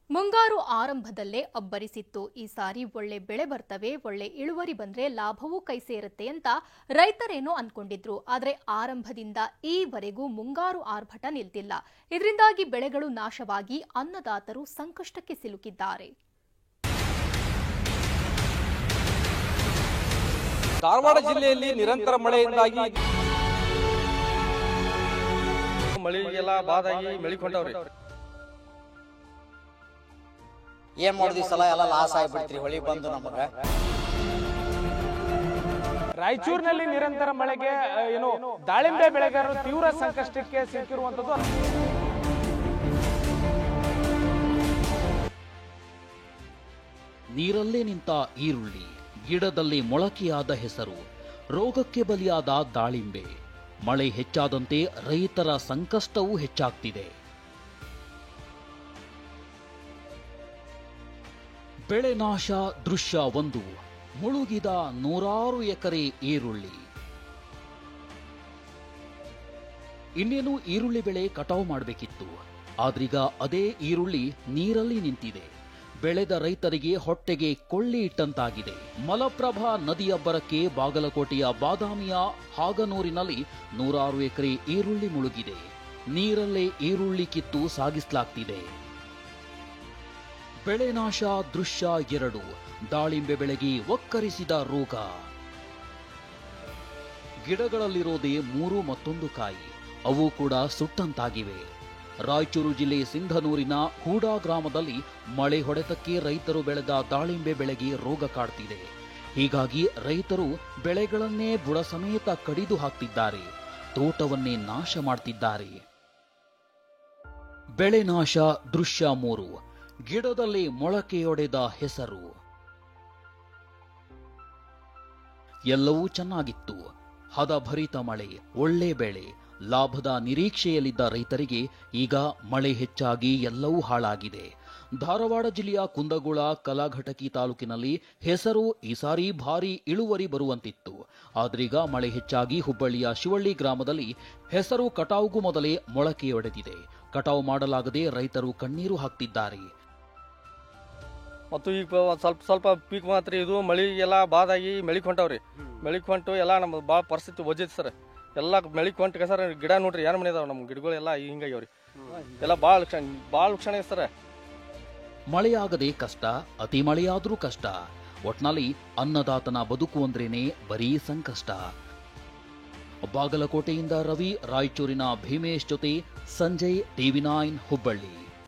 ಮುಂಗಾರು ಆರಂಭದಲ್ಲೇ ಅಬ್ಬರಿಸಿತ್ತು. ಈ ಸಾರಿ ಒಳ್ಳೆ ಬೆಳೆ ಬರ್ತವೆ, ಒಳ್ಳೆ ಇಳುವರಿ ಬಂದ್ರೆ ಲಾಭವೂ ಕೈ ಸೇರುತ್ತೆ ಅಂತ ರೈತರೇನೋ ಅನ್ಕೊಂಡಿದ್ರು. ಆದ್ರೆ ಆರಂಭದಿಂದ ಈವರೆಗೂ ಮುಂಗಾರು ಆರ್ಭಟ ನಿಲ್ತಿಲ್ಲ. ಇದರಿಂದಾಗಿ ಬೆಳೆಗಳು ನಾಶವಾಗಿ ಅನ್ನದಾತರು ಸಂಕಷ್ಟಕ್ಕೆ ಸಿಲುಕಿದ್ದಾರೆ. ಧಾರವಾಡ ಜಿಲ್ಲೆಯಲ್ಲಿ ನಿರಂತರ ಮಳೆಯಿಂದಾಗಿ ಮಳೆಗೆಲ್ಲ ಬಾದಾಗಿ ಮೆಳಿಕೊಂಡವ್ರಿ. ಏನ್ ಮಾಡಿದ್ವಿ ಸಲ ಎಲ್ಲ ಲಾಸ್ ಆಗಿಬಿಡ್ತ್ರಿ ಹೊಳಿ ಬಂದು ನಮಗ. ರಾಯಚೂರಿನಲ್ಲಿ ನಿರಂತರ ಮಳೆಗೆ ದಾಳಿಂಬೆ ಬೆಳೆಗಾರರು ತೀವ್ರ ಸಂಕಷ್ಟಕ್ಕೆ ಸಿಕ್ಕಿರುವಂತದ್ದು. ನೀರಲ್ಲೇ ನಿಂತ ಈರುಳ್ಳಿ, ಗಿಡದಲ್ಲಿ ಮೊಳಕೆಯಾದ ಹೆಸರು, ರೋಗಕ್ಕೆ ಬಲಿಯಾದ ದಾಳಿಂಬೆ. ಮಳೆ ಹೆಚ್ಚಾದಂತೆ ರೈತರ ಸಂಕಷ್ಟವೂ ಹೆಚ್ಚಾಗ್ತಿದೆ. ಬೆಳೆ ನಾಶ ದೃಶ್ಯ 1. ಮುಳುಗಿದ ನೂರಾರು ಎಕರೆ ಈರುಳ್ಳಿ. ಇನ್ನೇನು ಈರುಳ್ಳಿ ಬೆಳೆ ಕಟಾವು ಮಾಡಬೇಕಿತ್ತು. ಆದ್ರೀಗ ಅದೇ ಈರುಳ್ಳಿ ನೀರಲ್ಲಿ ನಿಂತಿದೆ. ಬೆಳೆದ ರೈತರಿಗೆ ಹೊಟ್ಟೆಗೆ ಕೊಳ್ಳಿ ಇಟ್ಟಂತಾಗಿದೆ. ಮಲಪ್ರಭಾ ನದಿಯಬ್ಬರಕ್ಕೆ ಬಾಗಲಕೋಟೆಯ ಬಾದಾಮಿಯ ಹಾಗನೂರಿನಲ್ಲಿ ನೂರಾರು ಎಕರೆ ಈರುಳ್ಳಿ ಮುಳುಗಿದೆ. ನೀರಲ್ಲೇ ಈರುಳ್ಳಿ ಕಿತ್ತು ಸಾಗಿಸಲಾಗ್ತಿದೆ. ಬೆಳೆ ನಾಶ ದೃಶ್ಯ 2. ದಾಳಿಂಬೆ ಬೆಳೆಗೆ ಒಕ್ಕರಿಸಿದ ರೋಗ. ಗಿಡಗಳಲ್ಲಿರೋದೇ 3 ಮತ್ತೊಂದು ಕಾಯಿ, ಅವು ಕೂಡ ಸುಟ್ಟಂತಾಗಿವೆ. ರಾಯಚೂರು ಜಿಲ್ಲೆ ಸಿಂಧನೂರಿನ ಹೂಡಾ ಗ್ರಾಮದಲ್ಲಿ ಮಳೆ ಹೊಡೆತಕ್ಕೆ ರೈತರು ಬೆಳೆದ ದಾಳಿಂಬೆ ಬೆಳೆಗೆ ರೋಗ ಕಾಡ್ತಿದೆ. ಹೀಗಾಗಿ ರೈತರು ಬೆಳೆಗಳನ್ನೇ ಬುಡ ಸಮೇತ ಕಡಿದು ಹಾಕ್ತಿದ್ದಾರೆ. ತೋಟವನ್ನೇ ನಾಶ ಮಾಡ್ತಿದ್ದಾರೆ. ಬೆಳೆ ನಾಶ ದೃಶ್ಯ 3. ಗಿಡದಲ್ಲಿ ಮೊಳಕೆಯೊಡೆದ ಹೆಸರು. ಎಲ್ಲವೂ ಚೆನ್ನಾಗಿತ್ತು. ಹದಭರಿತ ಮಳೆ, ಒಳ್ಳೆ ಬೆಳೆ, ಲಾಭದ ನಿರೀಕ್ಷೆಯಲ್ಲಿದ್ದ ರೈತರಿಗೆ ಈಗ ಮಳೆ ಹೆಚ್ಚಾಗಿ ಎಲ್ಲವೂ ಹಾಳಾಗಿದೆ. ಧಾರವಾಡ ಜಿಲ್ಲೆಯ ಕುಂದಗೋಳ, ಕಲಘಟಕಿ ತಾಲೂಕಿನಲ್ಲಿ ಹೆಸರು ಈ ಸಾರಿ ಭಾರಿ ಇಳುವರಿ ಬರುವಂತಿತ್ತು. ಆದ್ರೀಗ ಮಳೆ ಹೆಚ್ಚಾಗಿ ಹುಬ್ಬಳ್ಳಿಯ ಶಿವಳ್ಳಿ ಗ್ರಾಮದಲ್ಲಿ ಹೆಸರು ಕಟಾವುಗೂ ಮೊದಲೇ ಮೊಳಕೆಯೊಡೆದಿದೆ. ಕಟಾವು ಮಾಡಲಾಗದೆ ರೈತರು ಕಣ್ಣೀರು ಹಾಕ್ತಿದ್ದಾರೆ. ಮತ್ತು ಈಗ ಸ್ವಲ್ಪ ಪೀಕ್ ಮಾತ್ರ ಇದು ಮಳಿಗೆಲ್ಲ ಬಾದಾಗಿ ಮೆಳಿಕೊಂಡವ್ರಿ. ಮೆಳಿಕೊಂಟು ಎಲ್ಲ ನಮ್ಮ ಭಾಳ ಪರಿಸ್ಥಿತಿ ವಜ್ಜೈತಿ ಸರ್. ಎಲ್ಲ ಮೆಳಿಕೊಂಟ ಸರ್ ಗಿಡ ನೋಡ್ರಿ ಏನು ಮನೆ ಅದಾವ ನಮ್ಮ ಗಿಡಗಳೆಲ್ಲ ಹಿಂಗಾಗ್ಯವ್ರಿ. ಎಲ್ಲ ಭಾಳ ಲಕ್ಷಣ ಐತೆ ಸರ್. ಮಳೆಯಾಗದೆ ಕಷ್ಟ, ಅತಿ ಮಳೆಯಾದ್ರೂ ಕಷ್ಟ. ಒಟ್ನಲ್ಲಿ ಅನ್ನದಾತನ ಬದುಕು ಅಂದ್ರೇನೆ ಬರೀ ಸಂಕಷ್ಟ. ಬಾಗಲಕೋಟೆಯಿಂದ ರವಿ, ರಾಯಚೂರಿನ ಭೀಮೇಶ್ ಜೊತೆ ಸಂಜಯ್, TV9 ಹುಬ್ಬಳ್ಳಿ.